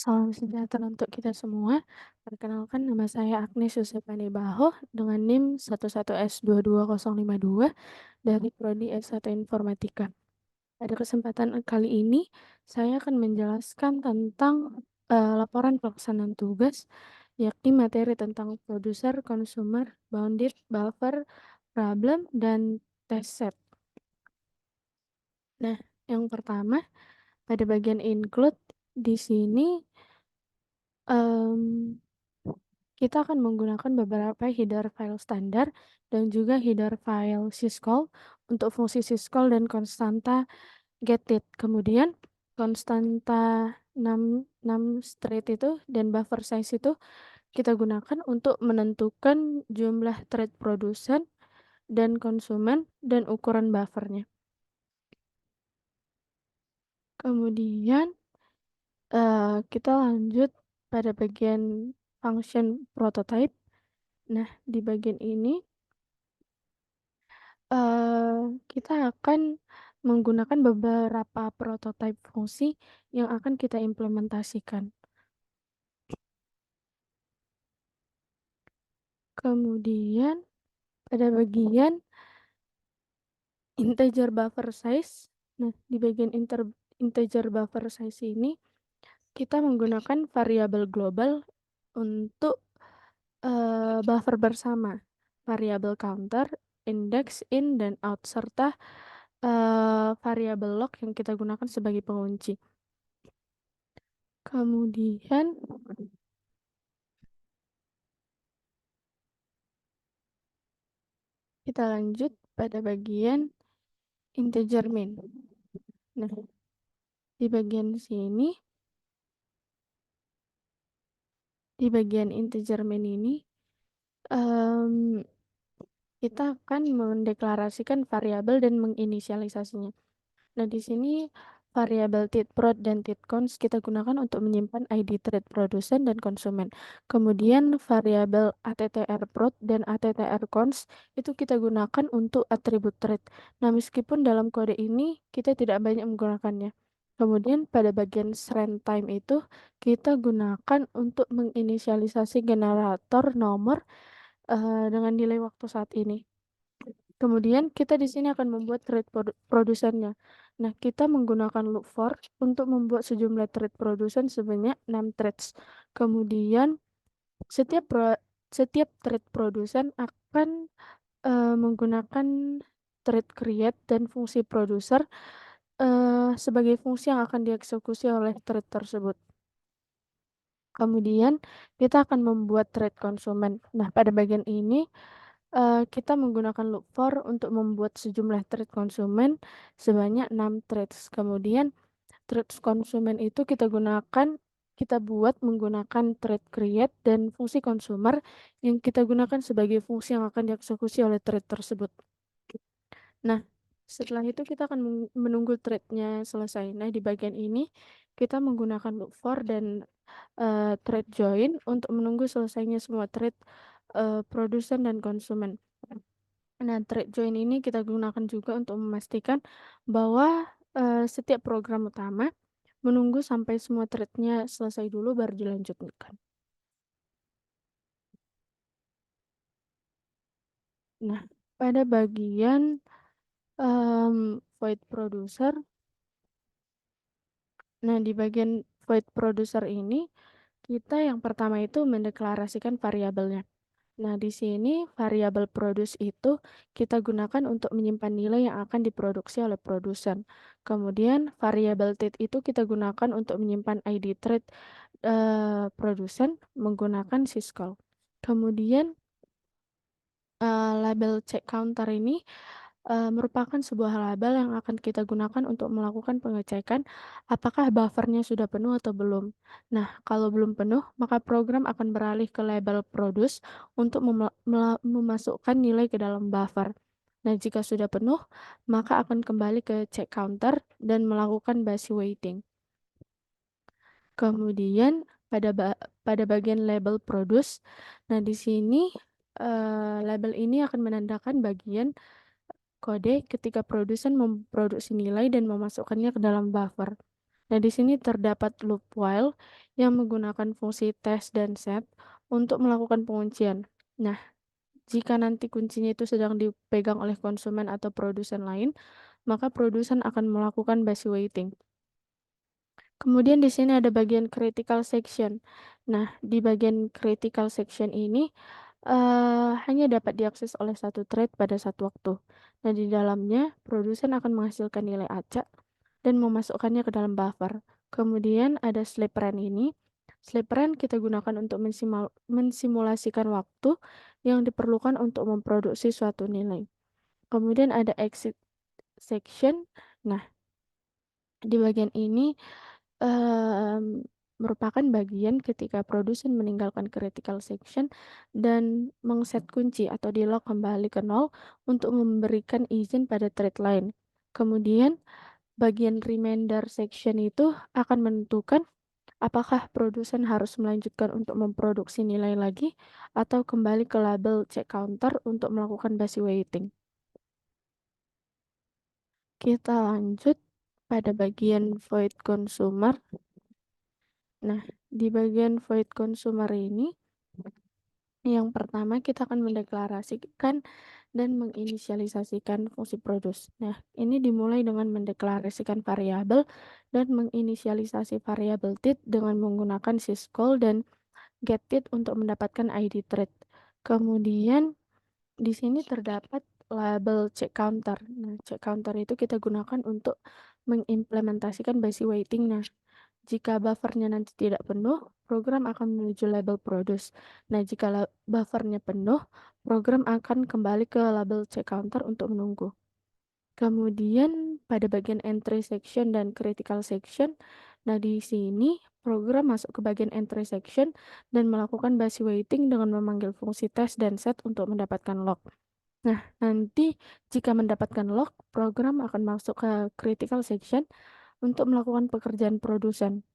Salam sejahtera untuk kita semua. Perkenalkan nama saya Agnes Yusepani Baho dengan NIM 11S22052 dari Prodi S1 Informatika. Pada kesempatan kali ini, saya akan menjelaskan tentang laporan pelaksanaan tugas, yakni materi tentang produser, consumer, bounded, buffer, problem, dan test set. Nah, yang pertama, pada bagian include, di sini Mmm, kita akan menggunakan beberapa header file standar dan juga header file syscall untuk fungsi syscall dan konstanta getIt. Kemudian konstanta 6 straight itu dan buffer size itu kita gunakan untuk menentukan jumlah thread produsen dan konsumen dan ukuran buffernya. Kemudian kita lanjut pada bagian function prototype. Nah, di bagian ini kita akan menggunakan beberapa prototipe fungsi yang akan kita implementasikan. Kemudian pada bagian integer buffer size, nah di bagian integer buffer size ini kita menggunakan variabel global untuk buffer bersama, variabel counter, index, in, dan out, serta variabel log yang kita gunakan sebagai pengunci. Kemudian kita lanjut pada bagian integer main. Nah, di bagian sini, di bagian integer main ini, kita akan mendeklarasikan variabel dan menginisialisasinya. Nah, di sini variabel titprod dan titcons kita gunakan untuk menyimpan ID thread produsen dan konsumen. Kemudian variabel attr_prod dan attr_cons itu kita gunakan untuk atribut thread. Nah, meskipun dalam kode ini kita tidak banyak menggunakannya. Kemudian pada bagian runtime itu kita gunakan untuk menginisialisasi generator nomor dengan nilai waktu saat ini. Kemudian kita di sini akan membuat thread produsennya. Nah, kita menggunakan loop for untuk membuat sejumlah thread produsen sebanyak 6 threads. Kemudian setiap thread produsen akan menggunakan thread create dan fungsi producer sebagai fungsi yang akan dieksekusi oleh thread tersebut. Kemudian kita akan membuat thread konsumen. Nah, pada bagian ini kita menggunakan loop for untuk membuat sejumlah thread konsumen sebanyak 6 threads. Kemudian threads konsumen itu kita buat menggunakan thread create dan fungsi consumer yang kita gunakan sebagai fungsi yang akan dieksekusi oleh thread tersebut. Nah, setelah itu kita akan menunggu threadnya selesai. Nah, di bagian ini kita menggunakan loop for dan thread join untuk menunggu selesainya semua thread produsen dan konsumen. Nah, thread join ini kita gunakan juga untuk memastikan bahwa setiap program utama menunggu sampai semua thread-nya selesai dulu baru dilanjutkan. Nah, pada bagian void producer, nah di bagian void producer ini kita yang pertama itu mendeklarasikan variabelnya. Nah, di sini variabel produce itu kita gunakan untuk menyimpan nilai yang akan diproduksi oleh produsen. Kemudian variabel tit itu kita gunakan untuk menyimpan ID thread produsen menggunakan syscall. Kemudian label check counter ini merupakan sebuah label yang akan kita gunakan untuk melakukan pengecekan apakah buffernya sudah penuh atau belum. Nah, kalau belum penuh, maka program akan beralih ke label produce untuk memasukkan nilai ke dalam buffer. Nah, jika sudah penuh, maka akan kembali ke check counter dan melakukan basi waiting. Kemudian pada bagian label produce, nah di sini label ini akan menandakan bagian kode ketika produsen memproduksi nilai dan memasukkannya ke dalam buffer. Nah, di sini terdapat loop while yang menggunakan fungsi tes dan set untuk melakukan penguncian. Nah, jika nanti kuncinya itu sedang dipegang oleh konsumen atau produsen lain, maka produsen akan melakukan basi waiting. Kemudian di sini ada bagian critical section. Nah, di bagian critical section ini hanya dapat diakses oleh satu thread pada satu waktu. Nah, di dalamnya produsen akan menghasilkan nilai acak dan memasukkannya ke dalam buffer. Kemudian ada sleep run ini. Sleep run kita gunakan untuk mensimulasikan waktu yang diperlukan untuk memproduksi suatu nilai. Kemudian ada exit section. Nah, di bagian ini merupakan bagian ketika produsen meninggalkan critical section dan mengset kunci atau di-lock kembali ke nol untuk memberikan izin pada thread lain. Kemudian bagian remainder section itu akan menentukan apakah produsen harus melanjutkan untuk memproduksi nilai lagi atau kembali ke label check counter untuk melakukan basi waiting. Kita lanjut pada bagian void consumer. Nah, di bagian void consumer ini, yang pertama kita akan mendeklarasikan dan menginisialisasikan fungsi produce. Nah, ini dimulai dengan mendeklarasikan variabel dan menginisialisasi variabel tit dengan menggunakan syscall dan getTit untuk mendapatkan ID thread. Kemudian di sini terdapat label check counter. Nah, check counter itu kita gunakan untuk mengimplementasikan basi waiting. Nah, jika buffernya nanti tidak penuh, program akan menuju label produce. Nah, jika buffernya penuh, program akan kembali ke label check counter untuk menunggu. Kemudian pada bagian entry section dan critical section, nah di sini program masuk ke bagian entry section dan melakukan basi waiting dengan memanggil fungsi test dan set untuk mendapatkan log. Nah, nanti jika mendapatkan log, program akan masuk ke critical section untuk melakukan pekerjaan produsen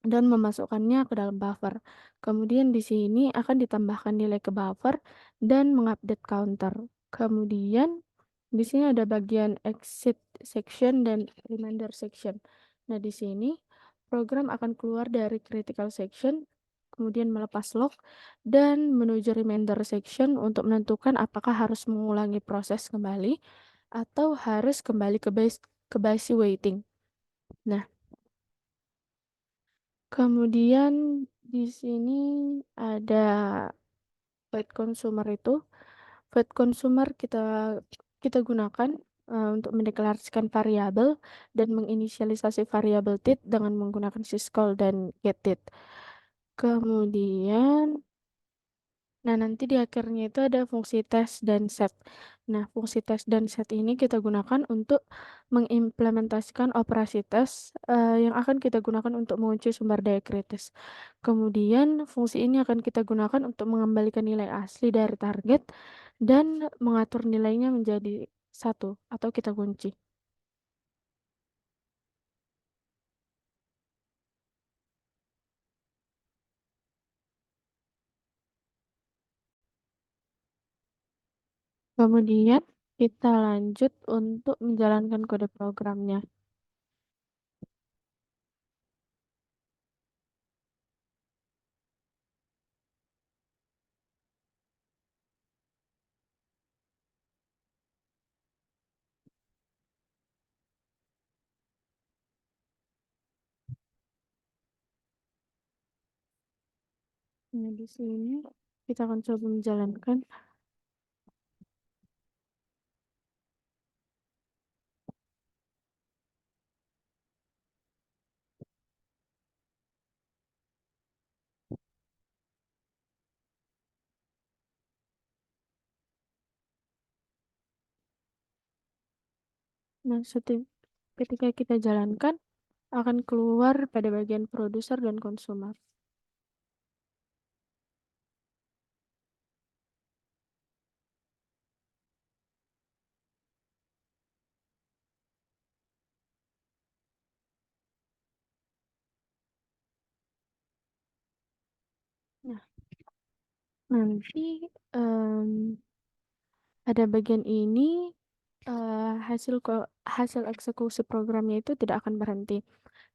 dan memasukkannya ke dalam buffer. Kemudian di sini akan ditambahkan nilai ke buffer dan mengupdate counter. Kemudian di sini ada bagian exit section dan reminder section. Nah, di sini program akan keluar dari critical section, kemudian melepas log dan menuju reminder section untuk menentukan apakah harus mengulangi proses kembali atau harus kembali ke basi waiting. Nah, kemudian di sini ada void consumer itu. Void consumer kita gunakan untuk mendeklarasikan variabel dan menginisialisasi variabel tit dengan menggunakan syscall dan getTit. Kemudian nah, nanti di akhirnya itu ada fungsi tes dan set. Nah, fungsi tes dan set ini kita gunakan untuk mengimplementasikan operasi tes yang akan kita gunakan untuk mengunci sumber daya kritis. Kemudian, fungsi ini akan kita gunakan untuk mengembalikan nilai asli dari target dan mengatur nilainya menjadi satu atau kita kunci. Kemudian, kita lanjut untuk menjalankan kode programnya. Nah, di sini kita akan coba menjalankan. Nah, ketika kita jalankan, akan keluar pada bagian produser dan konsumer. Nah, nanti pada bagian ini hasil eksekusi programnya itu tidak akan berhenti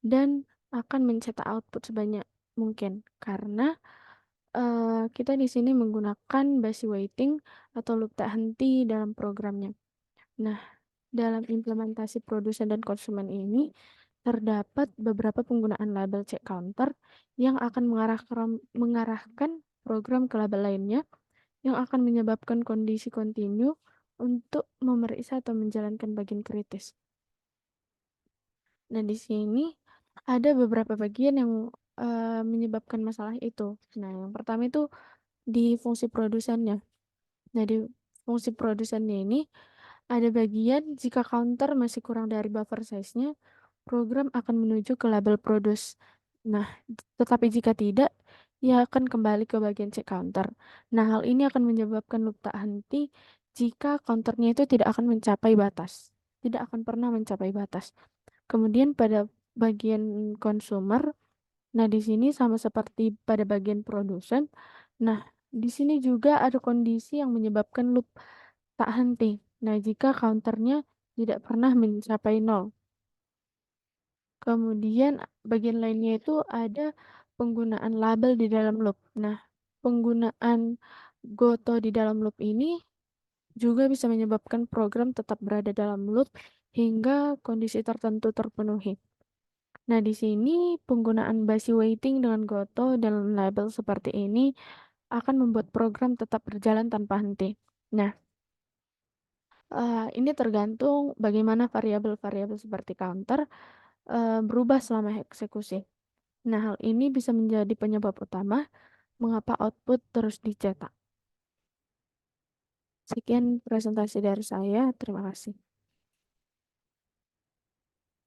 dan akan mencetak output sebanyak mungkin, karena, kita di sini menggunakan basi waiting atau loop tak henti dalam programnya. Nah, dalam implementasi produsen dan konsumen ini, terdapat beberapa penggunaan label check counter yang akan mengarahkan program ke label lainnya, yang akan menyebabkan kondisi kontinu untuk memeriksa atau menjalankan bagian kritis. Nah, di sini ada beberapa bagian yang, menyebabkan masalah itu. Nah, yang pertama itu di fungsi produsennya. Nah, di fungsi produsennya ini ada bagian jika counter masih kurang dari buffer size-nya, program akan menuju ke label produce. Nah, tetapi jika tidak, ia akan kembali ke bagian check counter. Nah, hal ini akan menyebabkan loop tak henti jika counternya itu tidak akan mencapai batas. Tidak akan pernah mencapai batas. Kemudian pada bagian consumer, nah di sini sama seperti pada bagian produsen, nah di sini juga ada kondisi yang menyebabkan loop tak henti. Nah, jika counternya tidak pernah mencapai nol. Kemudian bagian lainnya itu ada penggunaan label di dalam loop. Nah, penggunaan goto di dalam loop ini juga bisa menyebabkan program tetap berada dalam loop hingga kondisi tertentu terpenuhi. Nah, di sini penggunaan basi waiting dengan goto dan label seperti ini akan membuat program tetap berjalan tanpa henti. Nah, ini tergantung bagaimana variabel-variabel seperti counter, berubah selama eksekusi. Nah, hal ini bisa menjadi penyebab utama mengapa output terus dicetak. Sekian presentasi dari saya, terima kasih.